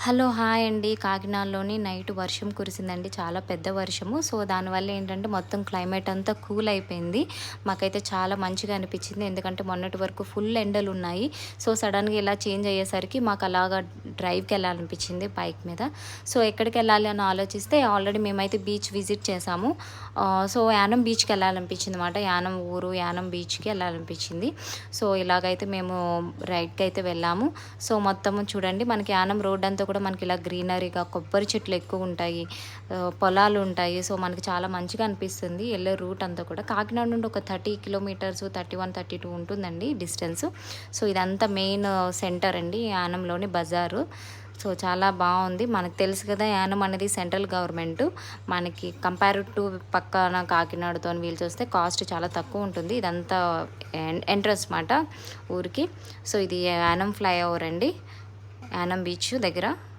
Hello! Hi అండి. కాకినాడలోని night వర్షం కురిసిందండి. చాలా పెద్ద వర్షము. సో, దానివల్ల ఏంటంటే మొత్తం క్లైమేట్ అంతా కూల్ అయిపోయింది. మాకైతే చాలా మంచిగా అనిపించింది. ఎందుకంటే మొన్నటి వరకు ఫుల్ ఎండలున్నాయి. సో, సడెన్‌గా ఇలా చేంజ్ అయ్యేసరికి మాకు అలాగా డ్రైవ్‌కెళ్ళాలనిపించింది బైక్ మీద. సో, ఎక్కడికెళ్ళాలి అని ఆలోచిస్తే ఆల్రెడీ మేమైతే బీచ్ విజిట్ చేశాము. సో, యానం బీచ్‌కెళ్ళాలనిపించింది మాట. యానం ఊరు, యానం బీచ్‌కి ఎళ్ళాలనిపించింది. సో, ఇలాగైతే మేము రైడ్‌కైతే వెళ్ళాము. సో, మొత్తము చూడండి మనకి యానం రోడ్డంతా కూడా మనకి ఇలా గ్రీనరీగా కొబ్బరి చెట్లు ఎక్కువుంటాయి. పొలాలుంటాయి. సో, మనకి చాలా మంచిగా అనిపిస్తుంది. యెళ్ళే రూట్ అంతా కూడా. కాకినాడ నుండి ఒక 30 కిలోమీటర్స్ 31, 32 ఉంటుందండి డిస్టెన్స్. సో, ఇదంతా మెయిన్ సెంటర్ అండి యానంలోని బజారు. సో, చాలా బావుంది. మనకు తెలుసు కదా! యానం అనేది సెంట్రల్ గవర్నమెంటు. మనకి కంపేర్ టు పక్కన కాకినాడతోని వీళ్ళు చూస్తే కాస్ట్ చాలా తక్కువుంటుంది. ఇదంతా ఎంట్రన్స్ మాట ఊరికి. సో, ఇది యానం ఫ్లైఓవర్ అండి. యానం బీచ్ దగ్గర.